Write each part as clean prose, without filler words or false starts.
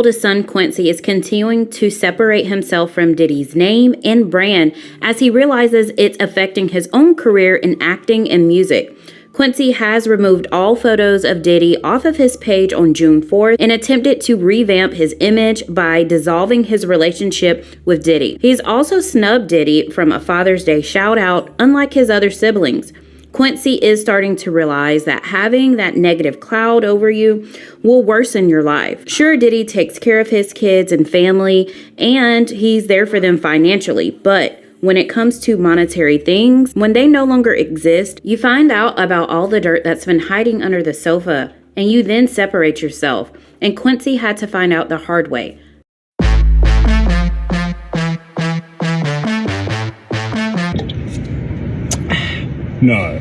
Oldest son Quincy is continuing to separate himself from Diddy's name and brand as he realizes it's affecting his own career in acting and music. Quincy has removed all photos of Diddy off of his page on June 4th and attempted to revamp his image by dissolving his relationship with Diddy. He's also snubbed Diddy from a Father's Day shout out, unlike his other siblings. Quincy is starting to realize that having that negative cloud over you will worsen your life. Sure, Diddy takes care of his kids and family, and he's there for them financially, but when it comes to monetary things, when they no longer exist, you find out about all the dirt that's been hiding under the sofa, and you then separate yourself. And Quincy had to find out the hard way. No.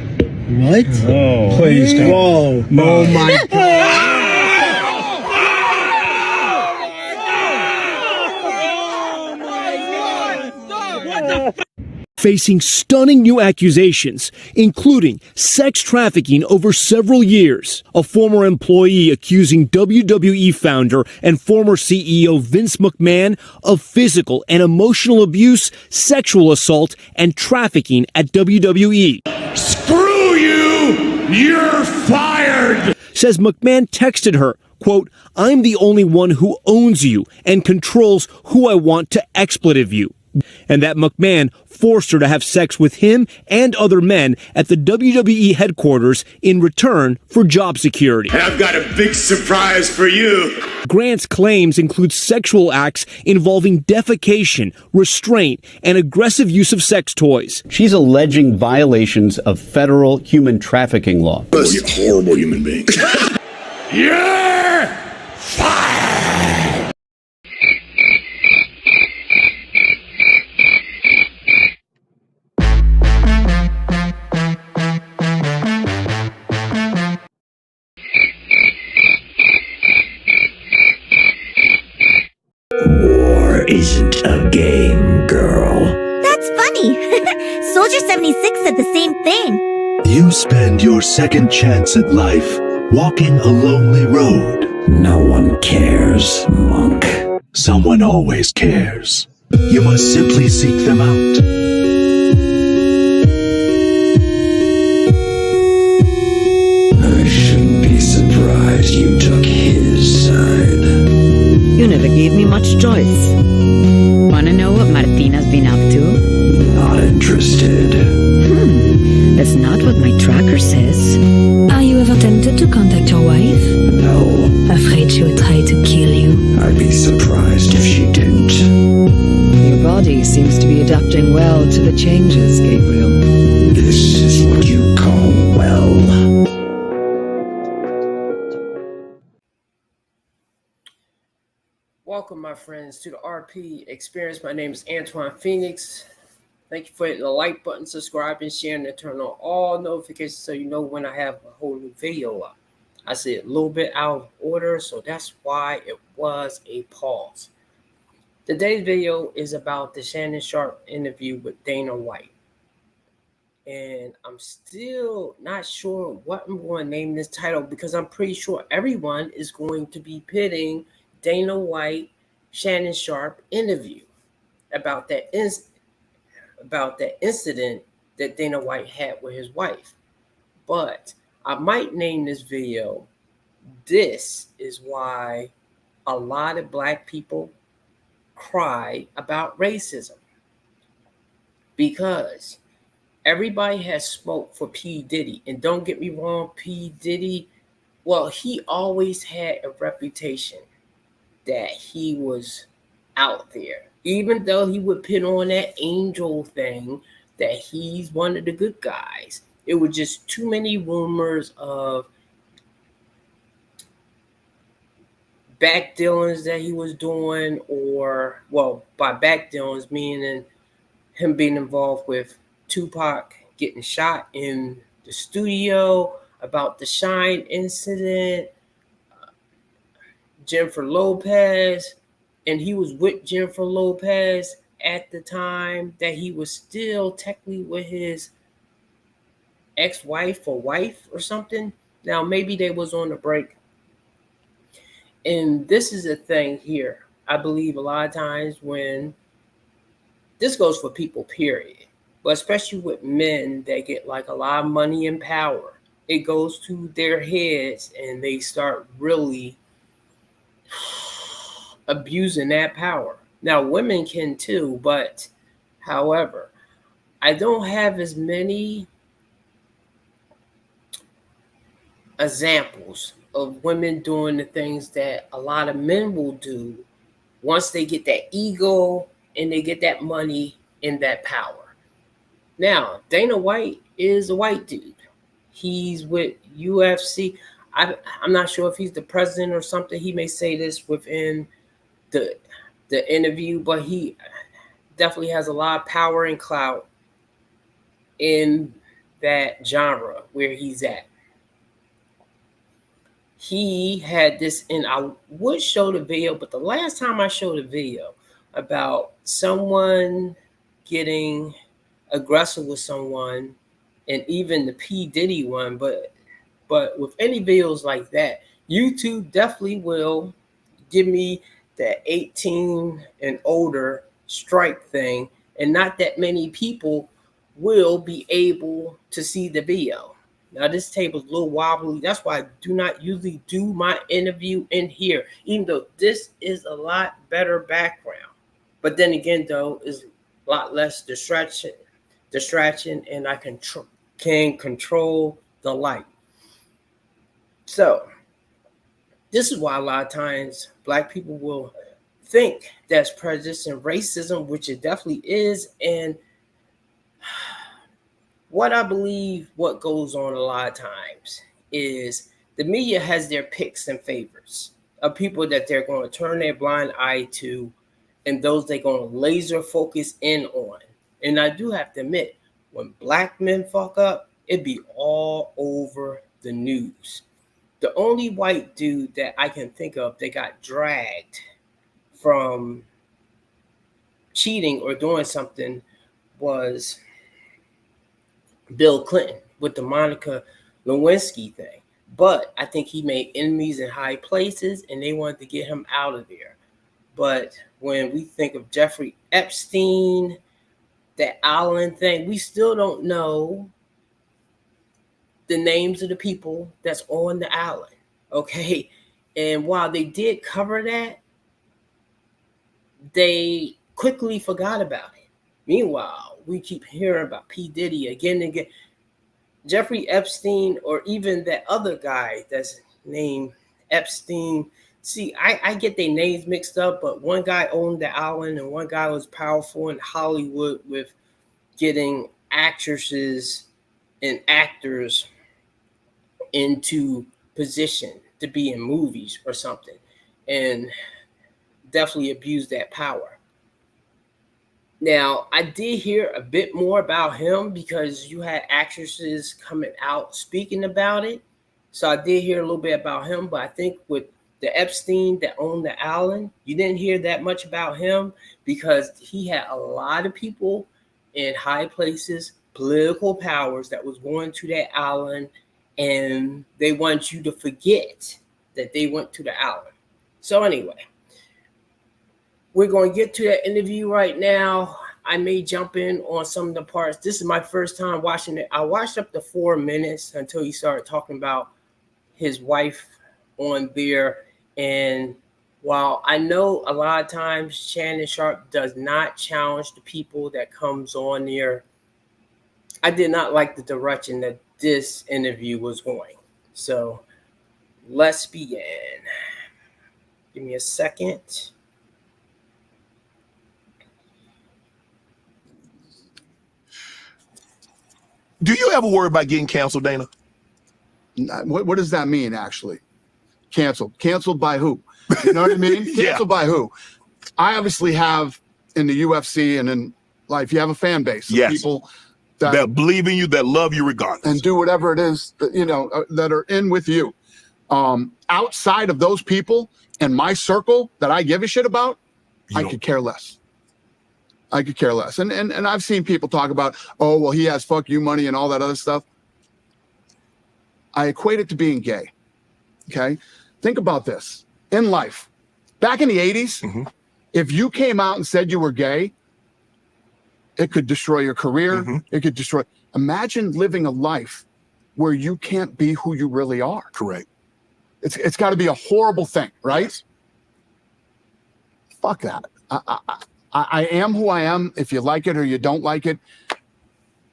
What? Oh, please don't. Whoa. No. Oh my God. Facing stunning new accusations, including sex trafficking over several years. A former employee accusing WWE founder and former CEO Vince McMahon of physical and emotional abuse, sexual assault, and trafficking at WWE. Screw you! You're fired! Says McMahon texted her, quote, "I'm the only one who owns you and controls who I want to expletive you." And that McMahon forced her to have sex with him and other men at the WWE headquarters in return for job security. And I've got a big surprise for you. Grant's claims include sexual acts involving defecation, restraint, and aggressive use of sex toys. She's alleging violations of federal human trafficking law. You're a horrible human being. You're fired! War isn't a game, girl. That's funny. Soldier 76 said the same thing. You spend your second chance at life walking a lonely road. No one cares, monk. Someone always cares. You must simply seek them out. I shouldn't be surprised you took his side. You never gave me much choice. Wanna know what Martina's been up to? Not interested. That's not what my tracker says. Are you ever tempted to contact your wife? No. Afraid she would try to kill you? I'd be surprised if she didn't. Your body seems to be adapting well to the changes, Gabriel. This is what you call well. Welcome, my friends, to the RP Experience. My name is Antoine Phoenix. Thank you for hitting the like button, subscribing, sharing, and turn on all notifications so you know when I have a whole new video up. I said a little bit out of order, so that's why it was a pause. Today's video is about the Shannon Sharp interview with Dana White. And I'm still not sure what I'm going to name this title because I'm pretty sure everyone is going to be pitting Dana White, Shannon Sharp interview about that incident that Dana White had with his wife. But I might name this video, "This is why a lot of black people cry about racism." Because everybody has smoked for P Diddy. And don't get me wrong, P Diddy, well, he always had a reputation that he was out there. Even though he would put on that angel thing that he's one of the good guys. It was just too many rumors of back dealings that he was doing, or, well, by back dealings, meaning him being involved with Tupac getting shot in the studio, about the Shine incident, Jennifer Lopez, and he was with Jennifer Lopez at the time that he was still technically with his ex-wife or wife or something. Now, maybe they was on a break. And this is a thing here. I believe a lot of times when this goes for people, period, but especially with men that get like a lot of money and power, it goes to their heads and they start really abusing that power. Now, women can too, but however, I don't have as many examples of women doing the things that a lot of men will do once they get that ego and they get that money and that power. Now, Dana White is a white dude. He's with UFC. I'm not sure if he's the president or something. He may say this within the interview, but he definitely has a lot of power and clout in that genre where he's at. He had this, and I would show the video, but the last time I showed a video about someone getting aggressive with someone, and even the P Diddy one, but with any videos like that, YouTube definitely will give me that 18 and older strike thing, and not that many people will be able to see the video. Now, this table's a little wobbly. That's why I do not usually do my interview in here, even though this is a lot better background. But then again, though, is a lot less distraction, and I can control the light. So, this is why a lot of times Black people will think that's prejudice and racism, which it definitely is. And what I believe what goes on a lot of times is the media has their picks and favorites of people that they're going to turn their blind eye to, and those they're going to laser focus in on. And I do have to admit, when Black men fuck up, it'd be all over the news. The only white dude that I can think of that got dragged from cheating or doing something was Bill Clinton with the Monica Lewinsky thing. But I think he made enemies in high places and they wanted to get him out of there. But when we think of Jeffrey Epstein, that island thing, we still don't know the names of the people that's on the island, okay? And while they did cover that, they quickly forgot about it. Meanwhile, we keep hearing about P Diddy again and again. Jeffrey Epstein, or even that other guy that's named Epstein. See, I get their names mixed up, but one guy owned the island and one guy was powerful in Hollywood with getting actresses and actors into position to be in movies or something, and definitely abused that power. Now, I did hear a bit more about him because you had actresses coming out speaking about it. So I did hear a little bit about him, but I think with the Epstein that owned the island, you didn't hear that much about him because he had a lot of people in high places, political powers that was going to that island, and they want you to forget that they went to the island. So anyway, we're going to get to that interview right now. I may jump in on some of the parts. This is my first time watching it. I watched up to 4 minutes until he started talking about his wife on there. And while I know a lot of times Shannon Sharp does not challenge the people that comes on there, I did not like the direction that this interview was going. So let's begin. Give me a second. Do you ever worry about getting canceled, Dana? What does that mean, actually? Canceled. Canceled by who? You know what I mean? Canceled by who? I obviously have, in the UFC and in life, you have a fan base of people that believe in you, that love you regardless. And do whatever it is that, you know, that are in with you. Outside of those people and my circle that I give a shit about, I could care less. I could care less. And I've seen people talk about, oh, well, he has fuck you money and all that other stuff. I equate it to being gay. Okay? Think about this. in life, back in the 80s, if you came out and said you were gay, it could destroy your career. It could destroy. Imagine living a life where you can't be who you really are. Correct. It's got to be a horrible thing, right? Yes. Fuck that. I am who I am. If you like it or you don't like it,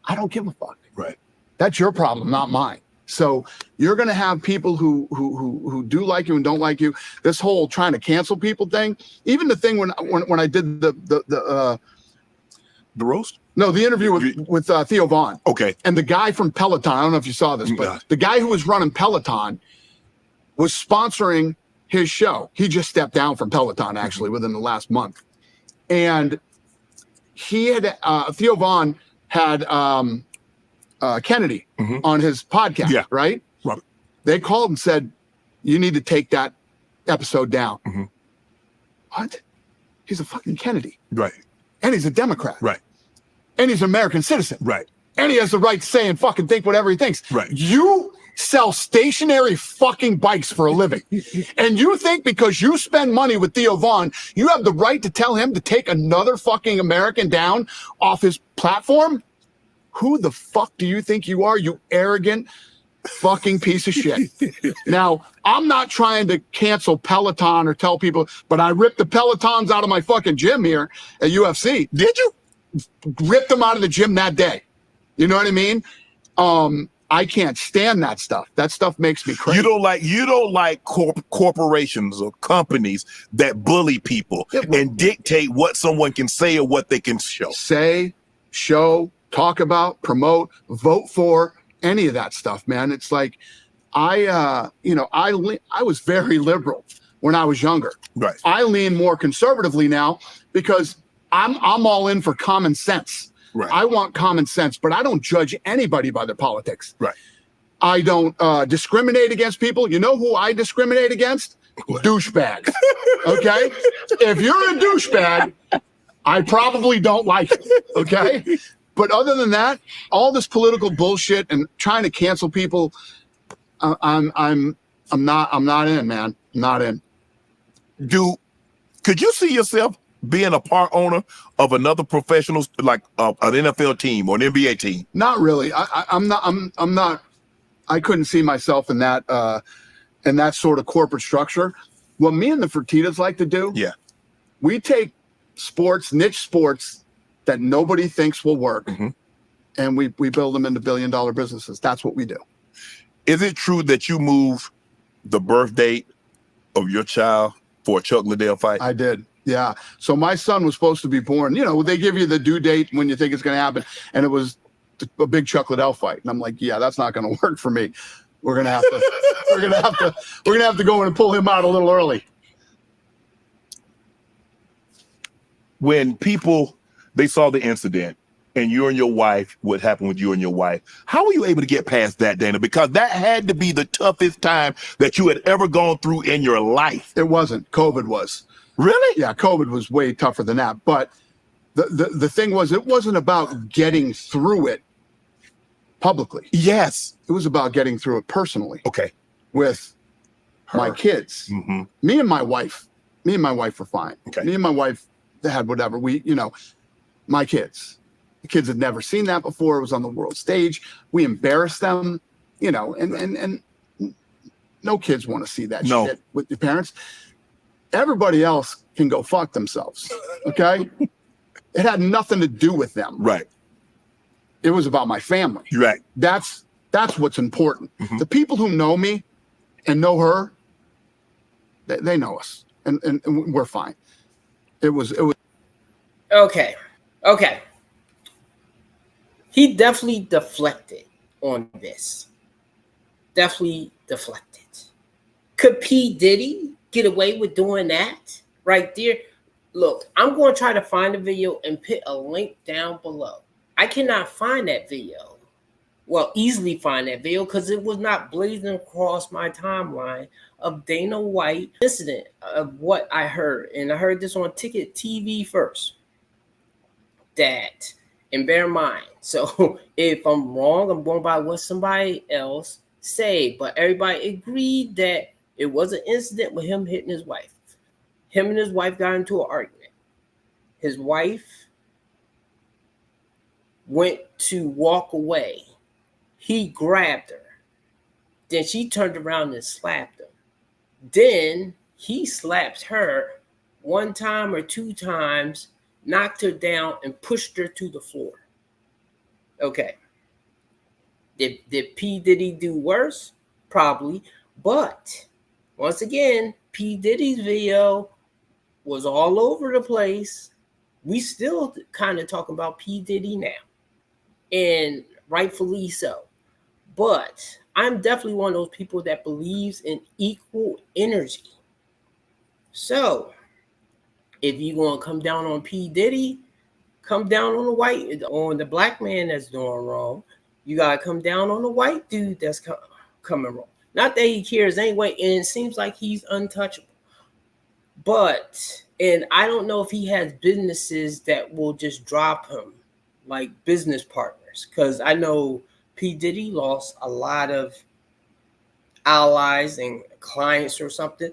I don't give a fuck. Right. That's your problem, not mine. So you're going to have people who do like you and don't like you. This whole trying to cancel people thing, even the thing when I did the roast? No, the interview with Theo Vaughn. Okay. And the guy from Peloton, I don't know if you saw this, but the guy who was running Peloton was sponsoring his show. He just stepped down from Peloton, actually, within the last month. And he had, Theo Vaughn had Kennedy on his podcast, right? Robert. They called and said, you need to take that episode down. What? He's a fucking Kennedy. Right. And he's a Democrat. Right. And he's an American citizen. Right. And he has the right to say and fucking think whatever he thinks. Right. You sell stationary fucking bikes for a living. And you think because you spend money with Theo Vaughn, you have the right to tell him to take another fucking American down off his platform? Who the fuck do you think you are, you arrogant fucking piece of shit? Now, I'm not trying to cancel Peloton or tell people, but I ripped the Pelotons out of my fucking gym here at UFC. Did you? Ripped them out of the gym that day. You know what I mean? I can't stand that stuff. That stuff makes me crazy. You don't like corporations or companies that bully people and dictate what someone can say or what they can show. Say, show, talk about, promote, vote for, any of that stuff, man. It's like I was very liberal when I was younger. Right. I lean more conservatively now because I'm all in for common sense. Right. I want common sense, but I don't judge anybody by their politics. Right. I don't discriminate against people. You know who I discriminate against? Douchebags. Okay? If you're a douchebag, I probably don't like it. Okay? But other than that, all this political bullshit and trying to cancel people, I'm not in, man. I'm not in. Could you see yourself being a part owner of another professional, like an NFL team or an NBA team? Not really. I'm not. I couldn't see myself in that sort of corporate structure. What me and the Fertittas like to do, we take niche sports that nobody thinks will work, and we build them into billion-dollar businesses. That's what we do. Is it true that you moved the birth date of your child for a Chuck Liddell fight? I did. Yeah. So my son was supposed to be born. You know, they give you the due date when you think it's going to happen, and it was a big Chuck Liddell fight. And I'm like, yeah, that's not going to work for me. We're gonna have to go in and pull him out a little early. When people they saw the incident and you and your wife, what happened with you and your wife, how were you able to get past that, Dana? Because that had to be the toughest time that you had ever gone through in your life. It wasn't. COVID was. Really? Yeah, COVID was way tougher than that. But the thing was, it wasn't about getting through it publicly. Yes. It was about getting through it personally. Okay. With my kids. Mm-hmm. Me and my wife were fine. Okay. Me and my wife had whatever. My kids. The kids had never seen that before. It was on the world stage. We embarrassed them, and no kids want to see that shit with your parents. Everybody else can go fuck themselves. Okay? It had nothing to do with them. Right. It was about my family. Right. That's what's important. Mm-hmm. The people who know me and know her, they know us, and we're fine. It was. Okay. He definitely deflected on this. Definitely deflected. Could P Diddy get away with doing that right there? Look, I'm going to try to find the video and put a link down below. I cannot find that video. Well, easily find that video because it was not blazing across my timeline of Dana White incident of what I heard. And I heard this on Ticket TV first. That, and bear in mind, so if I'm wrong, I'm going by what somebody else say. But everybody agreed that It was an incident with him hitting his wife. Him and his wife got into an argument. His wife went to walk away. He grabbed her. Then she turned around and slapped him. Then he slapped her 1 time or 2 times, knocked her down, and pushed her to the floor. Okay. Did P Diddy do worse? Probably. But once again, P Diddy's video was all over the place. We still kind of talking about P Diddy now, and rightfully so. But I'm definitely one of those people that believes in equal energy. So if you're going to come down on P Diddy, come down on the black man that's doing wrong. You got to come down on the white dude that's coming wrong. Not that he cares anyway, and it seems like he's untouchable. But, and I don't know if he has businesses that will just drop him, like business partners, because I know P Diddy lost a lot of allies and clients or something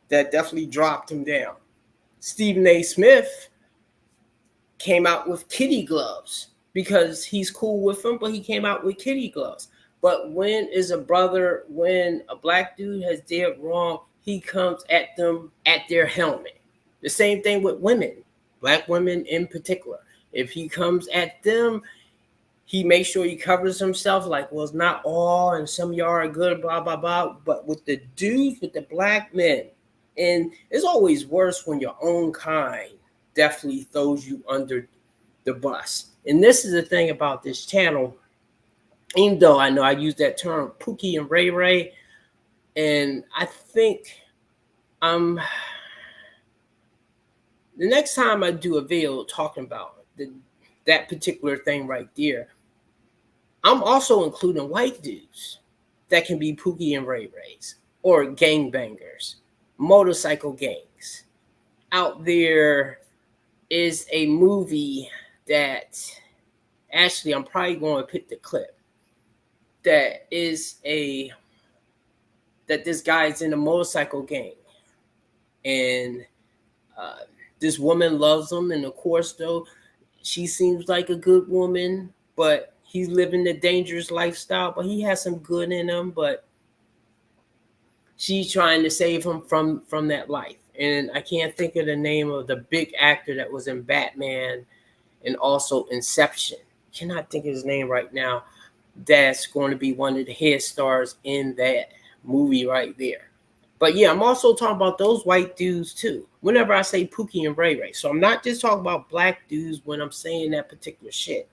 that definitely dropped him down. Stephen A. Smith came out with kiddie gloves because he's cool with him, but he came out with kiddie gloves. But when a black dude has did wrong, he comes at them at their helmet. The same thing with women, black women in particular. If he comes at them, he makes sure he covers himself like, well, it's not all, and some of y'all are good, blah, blah, blah. But with the dudes, with the black men, and it's always worse when your own kind definitely throws you under the bus. And this is the thing about this channel, even though I know I use that term, Pookie and Ray Ray, and I think the next time I do a video talking about that particular thing right there, I'm also including white dudes that can be Pookie and Ray Rays, or gangbangers, motorcycle gangs. Out there is a movie that, actually, I'm probably going to pick the clip, that this guy's in a motorcycle gang, and this woman loves him, and of course, though, she seems like a good woman, but he's living a dangerous lifestyle, but he has some good in him, but she's trying to save him from that life. And I can't think of the name of the big actor that was in Batman and also Inception. Cannot think of his name right now. That's going to be one of the head stars in that movie right there. But yeah, I'm also talking about those white dudes too, whenever I say Pookie and Ray Ray. So I'm not just talking about black dudes when I'm saying that particular shit.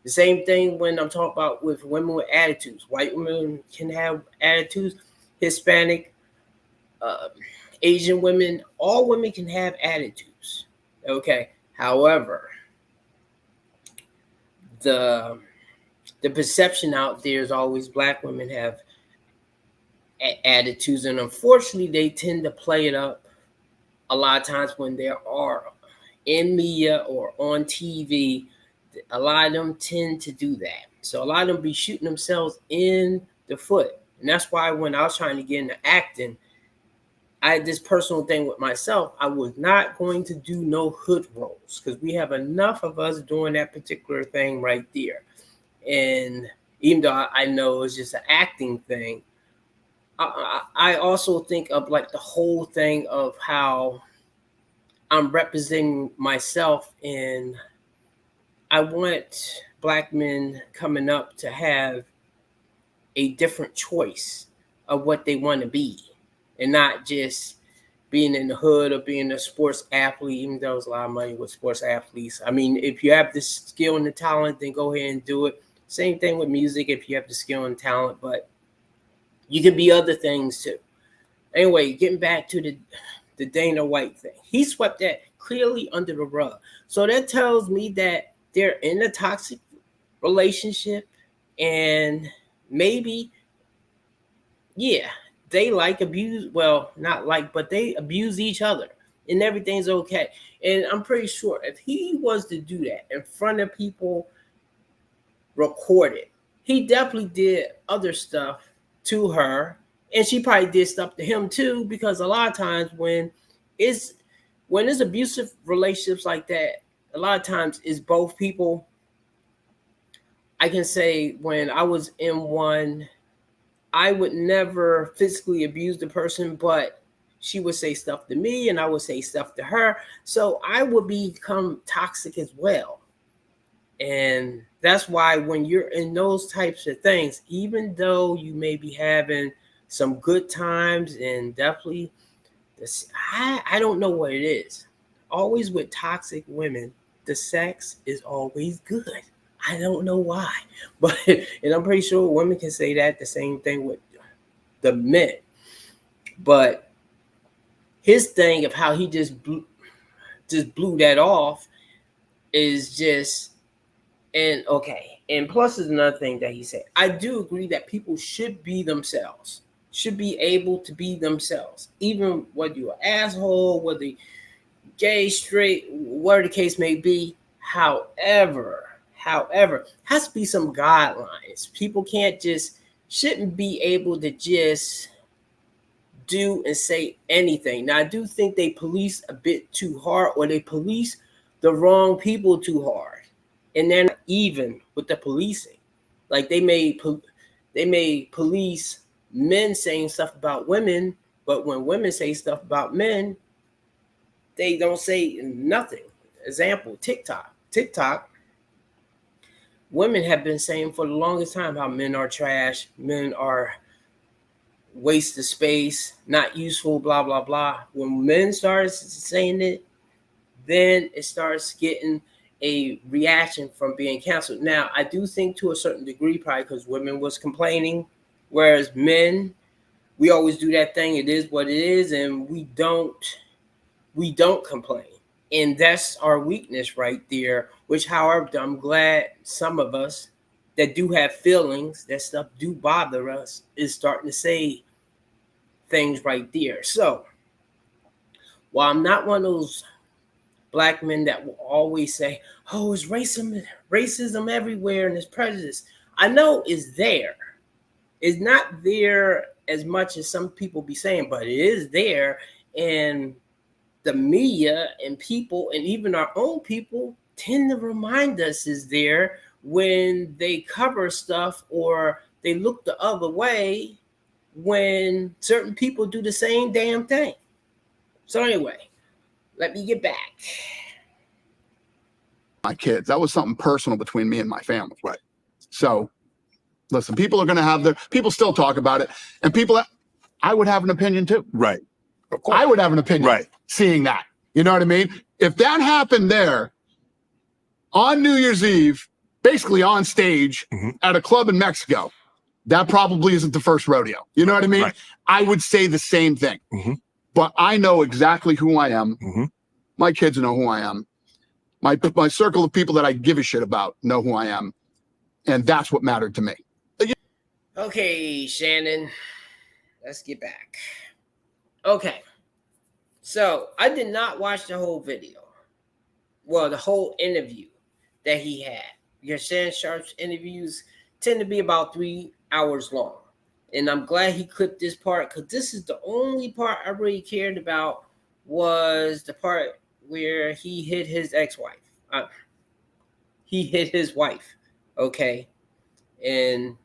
The same thing when I'm talking about with women with attitudes. White women can have attitudes. Hispanic, Asian women, all women can have attitudes. Okay. However, the perception out there is always black women have attitudes, and unfortunately they tend to play it up a lot of times when they are in media or on TV. A lot of them tend to do that. So a lot of them be shooting themselves in the foot. And that's why when I was trying to get into acting, I had this personal thing with myself. I was not going to do no hood roles because we have enough of us doing that particular thing right there. And even though I know it's just an acting thing, I also think of like the whole thing of how I'm representing myself, and I want black men coming up to have a different choice of what they want to be, and not just being in the hood or being a sports athlete, even though there's a lot of money with sports athletes. I mean, if you have the skill and the talent, then go ahead and do it. Same thing with music, if you have the skill and talent, but you can be other things too. Anyway, getting back to the Dana White thing. He swept that clearly under the rug. So that tells me that they're in a toxic relationship, and maybe, yeah, they like abuse. Well, not like, but they abuse each other, and everything's okay. And I'm pretty sure if he was to do that in front of people, record it, he definitely did other stuff to her, And she probably did stuff to him too, because a lot of times when it's abusive relationships like that, a lot of times it's both people. I can say when I was in one, I would never physically abuse the person, but she would say stuff to me and I would say stuff to her. So I would become toxic as well. And that's why when you're in those types of things, even though you may be having some good times and definitely this, I don't know what it is. Always with toxic women, the sex is always good. I don't know why, but and I'm pretty sure women can say that the same thing with the men. But his thing of how he just blew that off is just, and okay. And plus is another thing that he said. I do agree that people should be themselves, should be able to be themselves, even whether you're an asshole, whether you're gay, straight, whatever the case may be. However, has to be some guidelines. People shouldn't be able to just do and say anything. Now, I do think they police a bit too hard, or they police the wrong people too hard, and they're not even with the policing. Like they may police men saying stuff about women, but when women say stuff about men, they don't say nothing. Example: TikTok. Women have been saying for the longest time how men are trash, men are waste of space, not useful, blah, blah, blah. When men start saying it, then it starts getting a reaction from being canceled. Now, I do think to a certain degree, probably because women was complaining, whereas men, we always do that thing. It is what it is, and we don't complain. And that's our weakness right there, which, however, I'm glad some of us that do have feelings, that stuff do bother us, is starting to say things right there. So, while I'm not one of those black men that will always say, oh, it's racism everywhere and it's prejudice, I know it's there. It's not there as much as some people be saying, but it is there. And the media and people, and even our own people, tend to remind us is there when they cover stuff or they look the other way when certain people do the same damn thing. So anyway, let me get back. My kids, that was something personal between me and my family. Right. So listen, people are going to have people still talk about it, and I would have an opinion too. Right. Of course. I would have an opinion. Right. Seeing that. You know what I mean? If that happened there on New Year's Eve, basically on stage at a club in Mexico, that probably isn't the first rodeo. You know what I mean? Right. I would say the same thing. But I know exactly who I am. My kids know who I am. My circle of people that I give a shit about know who I am. And that's what mattered to me. Okay, Shannon, let's get back. Okay. So I did not watch the whole video. Well, the whole interview that he had. Because Shannon Sharp's interviews tend to be about 3 hours long. And I'm glad he clipped this part, because this is the only part I really cared about, was the part where he hit his ex-wife. He hit his wife, okay? And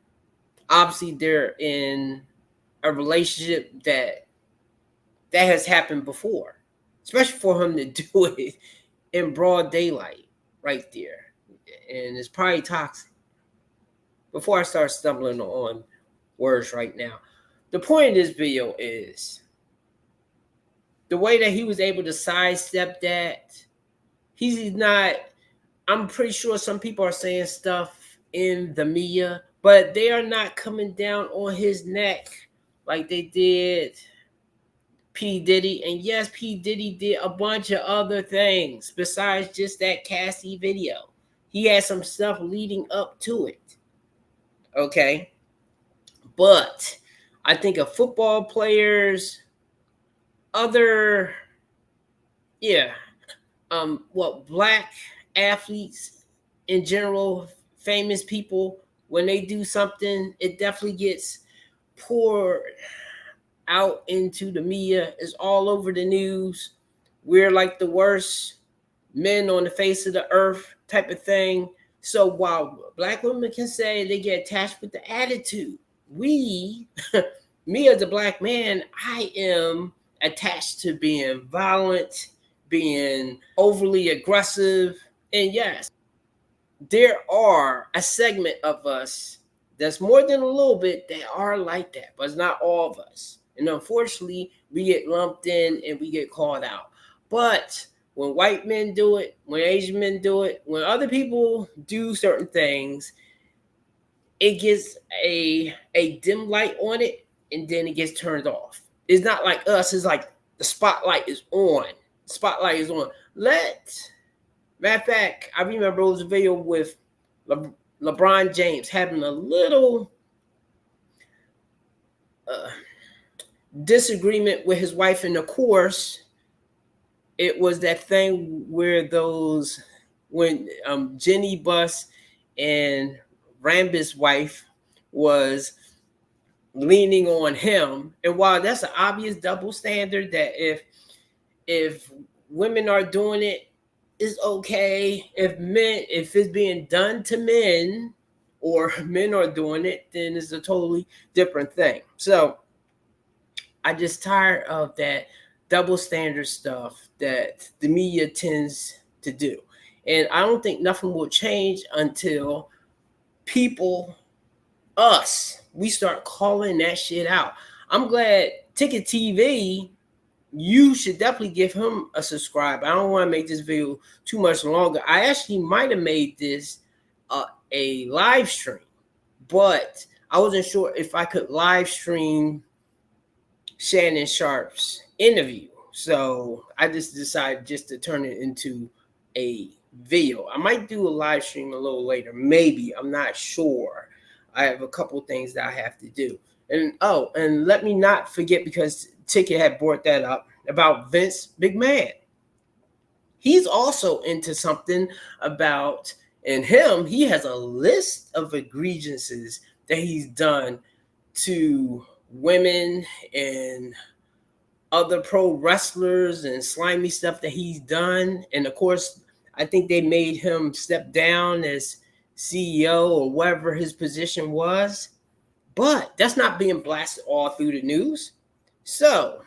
obviously they're in a relationship that has happened before, especially for him to do it in broad daylight right there. And it's probably toxic. Before I start stumbling on words right now, the point of this video is the way that he was able to sidestep that. He's not, I'm pretty sure some people are saying stuff in the media, but they are not coming down on his neck like they did P Diddy. And yes, P Diddy did a bunch of other things besides just that Cassie video. He had some stuff leading up to it. Okay. But I think of football players, other, black athletes in general, famous people, when they do something, it definitely gets poured out into the media. It's all over the news. We're like the worst men on the face of the earth type of thing. So while black women can say they get attached with the attitude, me as a black man, I am attached to being violent, being overly aggressive. And yes, there are a segment of us that's more than a little bit that are like that, but it's not all of us. And unfortunately, we get lumped in and we get called out. But when white men do it, when Asian men do it, when other people do certain things, it gets a dim light on it and then it gets turned off. It's not like us, it's like the spotlight is on. The spotlight is on. Matter of fact, I remember it was a video with LeBron James having a little disagreement with his wife, and of course, it was that thing where when Jenny Buss and Rambis' wife was leaning on him. And while that's an obvious double standard that if women are doing it, it's okay. If it's being done to men or men are doing it, then it's a totally different thing. So I just tired of that double standard stuff that the media tends to do. And I don't think nothing will change until we start calling that shit out. I'm glad Ticket TV, you should definitely give him a subscribe. I don't want to make this video too much longer. I actually might have made this a live stream, but I wasn't sure if I could live stream Shannon Sharp's interview. So I just decided just to turn it into a video. I might do a live stream a little later. Maybe. I'm not sure. I have a couple things that I have to do. And let me not forget, because Ticket had brought that up, about Vince McMahon. He's also into something about, and he has a list of egregiouses that he's done to women and other pro wrestlers and slimy stuff that he's done. And of course, I think they made him step down as CEO or whatever his position was. But that's not being blasted all through the news. So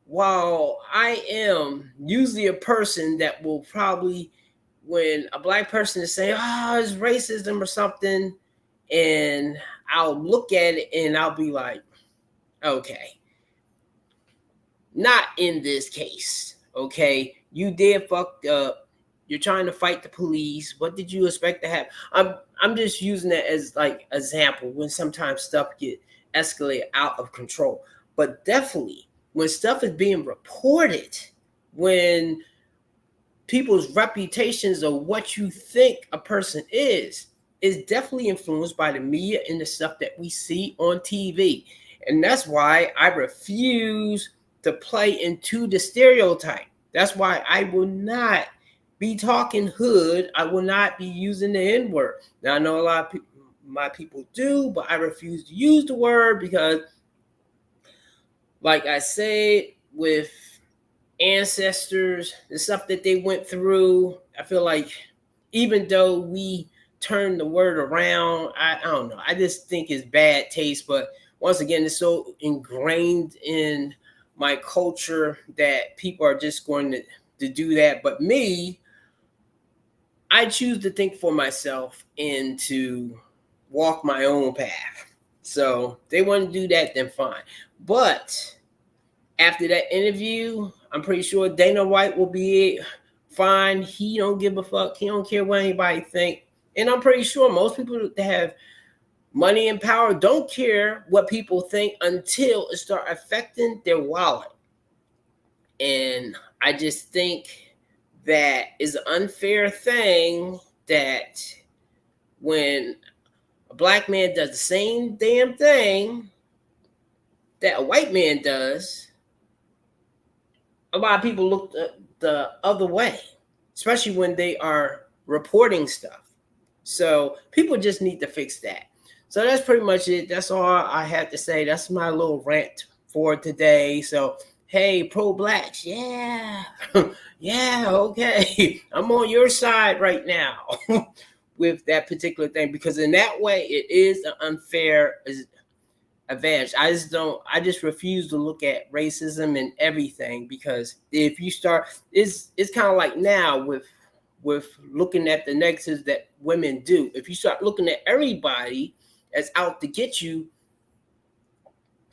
while I am usually a person that will probably, when a black person is saying, it's racism or something, and I'll look at it and I'll be like, okay, not in this case. Okay, you did fucked up. You're trying to fight the police. What did you expect to happen? I'm just using that as like example when sometimes stuff get escalated out of control. But definitely when stuff is being reported, when people's reputations of what you think a person is definitely influenced by the media and the stuff that we see on TV. And that's why I refuse to play into the stereotype. That's why I will not be talking hood. I will not be using the N-word. Now, I know a lot of my people do, but I refuse to use the word because, like I said, with ancestors, the stuff that they went through, I feel like even though we turn the word around, I don't know. I just think it's bad taste. But once again, it's so ingrained in my culture that people are just going to do that. But me, I choose to think for myself and to walk my own path. So if they want to do that, then fine. But after that interview, I'm pretty sure Dana White will be fine. He don't give a fuck. He don't care what anybody think. And I'm pretty sure most people that have money and power don't care what people think until it starts affecting their wallet. And I just think that is an unfair thing that when a black man does the same damn thing that a white man does, a lot of people look the other way, especially when they are reporting stuff. So people just need to fix that. So that's pretty much it. That's all I have to say. That's my little rant for today. So, hey, pro-blacks, yeah. Yeah, okay. I'm on your side right now with that particular thing, because in that way, it is an unfair advantage. I just refuse to look at racism and everything, because if you start, it's kind of like now with looking at the negatives that women do. If you start looking at everybody as out to get you,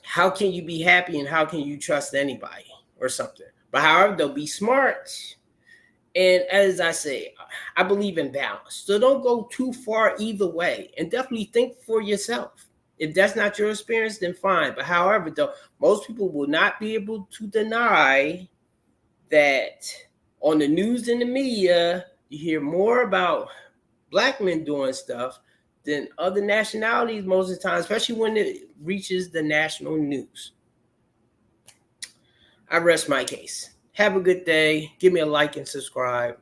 how can you be happy and how can you trust anybody or something? But however, they'll be smart. And as I say, I believe in balance. So don't go too far either way, and definitely think for yourself. If that's not your experience, then fine. But however, though, most people will not be able to deny that on the news and the media, you hear more about black men doing stuff than other nationalities most of the time, especially when it reaches the national news. I rest my case. Have a good day. Give me a like and subscribe.